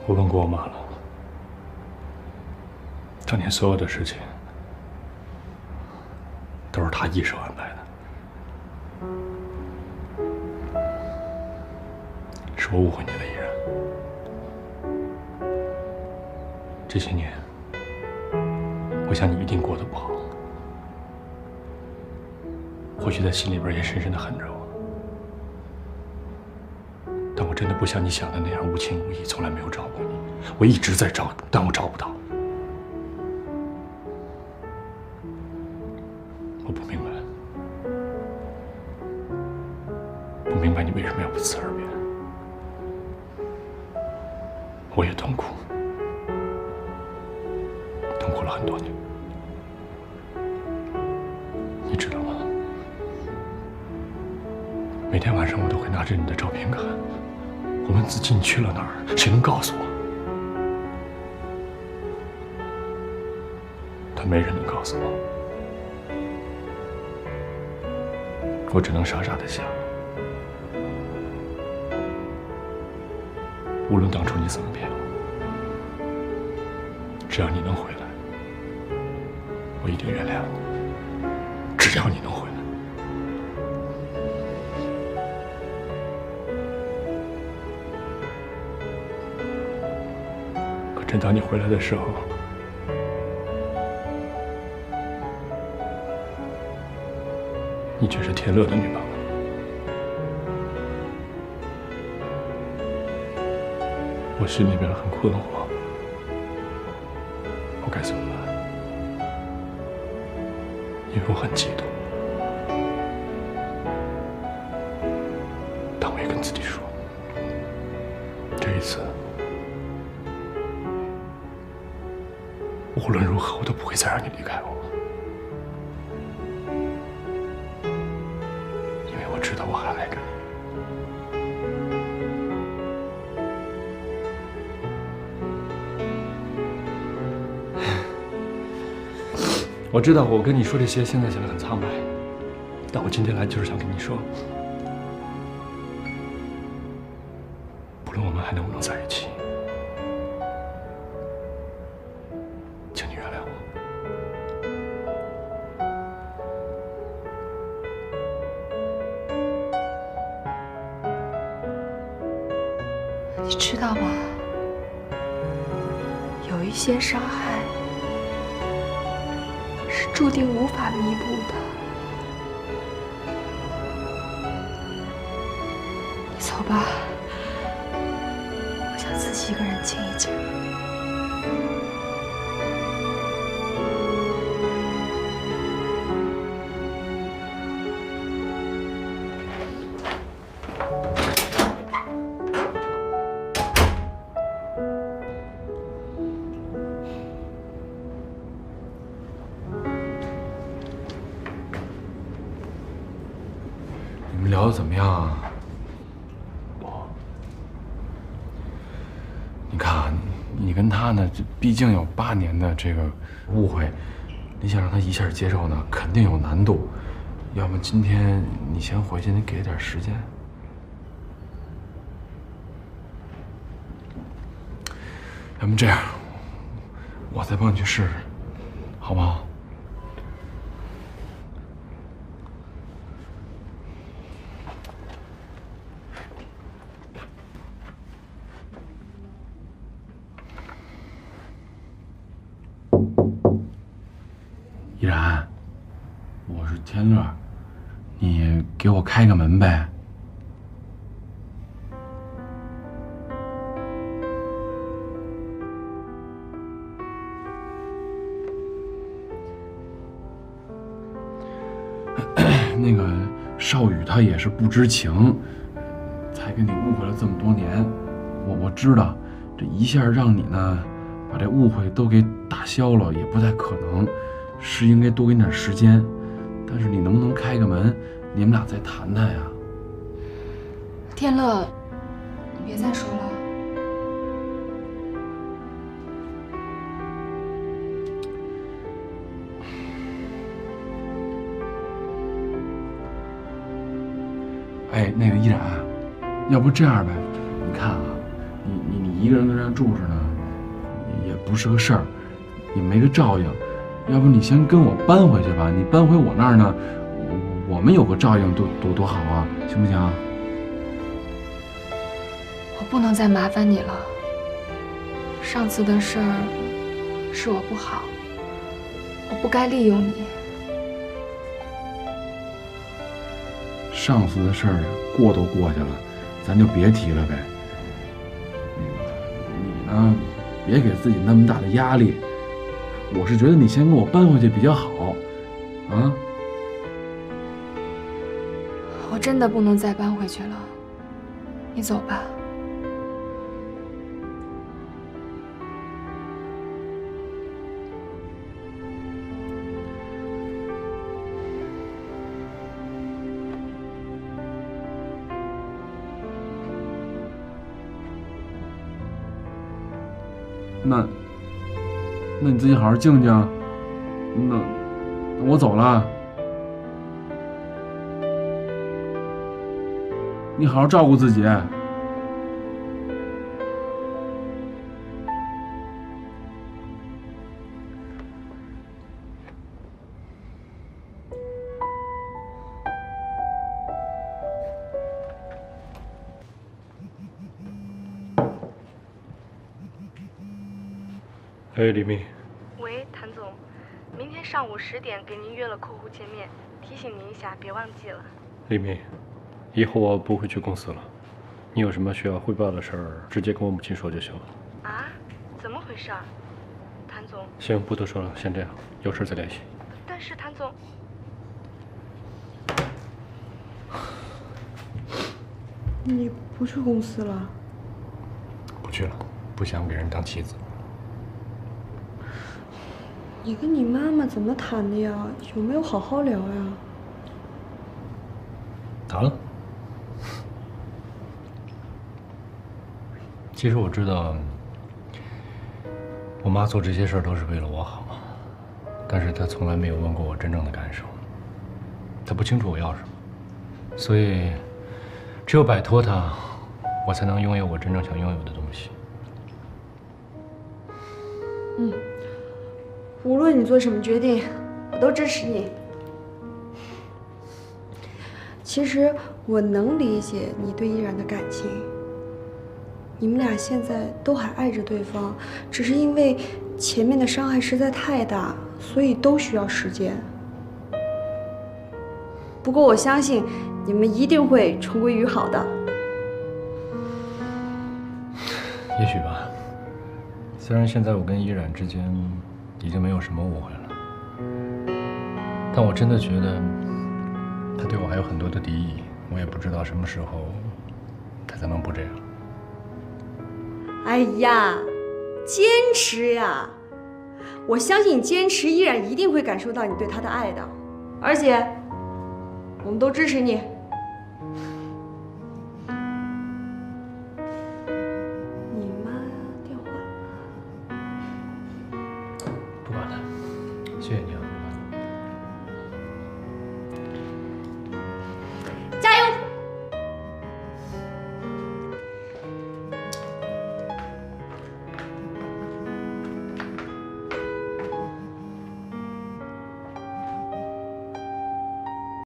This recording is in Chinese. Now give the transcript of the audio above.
我问过我妈了，当年所有的事情都是她一手安排的，是我误会你了，依然。这些年，我想你一定过得不好，或许在心里边也深深的恨着我。但我真的不像你想的那样无情无义，从来没有找过你。我一直在找，但我找不到。我不明白，不明白你为什么要不辞而别。我也痛苦，痛苦了很多年。你知道吗？每天晚上我都会拿着你的照片看。我问自己你去了哪儿？谁能告诉我？但没人能告诉我。我只能傻傻的想，无论当初你怎么骗我，只要你能回来，我一定原谅你。只要你能回来。可真当你回来的时候，你却是天乐的女朋友。我心里边很困惑，我该怎么办？因为我很激动，但我也跟自己说，这一次无论如何我都不会再让你离开我，因为我知道我还爱着你。我知道我跟你说这些现在显得很苍白，但我今天来就是想跟你说，不论我们还能不能在一起，请你原谅我。你知道吗？有一些伤害是注定无法弥补的。你走吧，我想自己一个人静一静。你们聊得怎么样啊？你看啊，你跟他呢，这毕竟有8年的这个误会，你想让他一下接受呢，肯定有难度。要么今天你先回去，你给点时间。要么这样，我再帮你去试试，好不好？依然，我是天乐，你给我开个门呗。那个少宇他也是不知情，才跟你误会了这么多年。我知道，这一下让你呢把这误会都给打消了，也不太可能，是应该多给你点时间。但是你能不能开个门，你们俩再谈谈呀？天乐，你别再说了。哎，那个依然，要不这样呗？你看啊，你你一个人跟这住着呢，也不是个事儿，也没个照应。要不你先跟我搬回去吧？你搬回我那儿呢，我们有个照应多好啊，行不行？我不能再麻烦你了。上次的事儿是我不好，我不该利用你。上次的事儿过都过去了，咱就别提了呗。你呢，别给自己那么大的压力。我是觉得你先跟我搬回去比较好，啊？我真的不能再搬回去了，你走吧。那你自己好好静静。那我走了，你好好照顾自己。哎，李明。喂，谭总，明天上午10点给您约了客户见面，提醒您一下，别忘记了。李明，以后我不会去公司了，你有什么需要汇报的事儿，直接跟我母亲说就行了。啊？怎么回事？谭总。行，不多说了，先这样，有事再联系。但是谭总，你不去公司了？不去了，不想给人当棋子。你跟你妈妈怎么谈的呀？有没有好好聊呀？谈了。其实我知道，我妈做这些事儿都是为了我好，但是她从来没有问过我真正的感受，她不清楚我要什么，所以只有摆脱她，我才能拥有我真正想拥有的东西。无论你做什么决定，我都支持你。其实我能理解你对依然的感情，你们俩现在都还爱着对方，只是因为前面的伤害实在太大，所以都需要时间。不过我相信你们一定会重归于好的。也许吧。虽然现在我跟依然之间已经没有什么误会了，但我真的觉得他对我还有很多的敌意，我也不知道什么时候他才能不这样。哎呀，坚持呀！我相信你坚持，依然一定会感受到你对他的爱的，而且我们都支持你。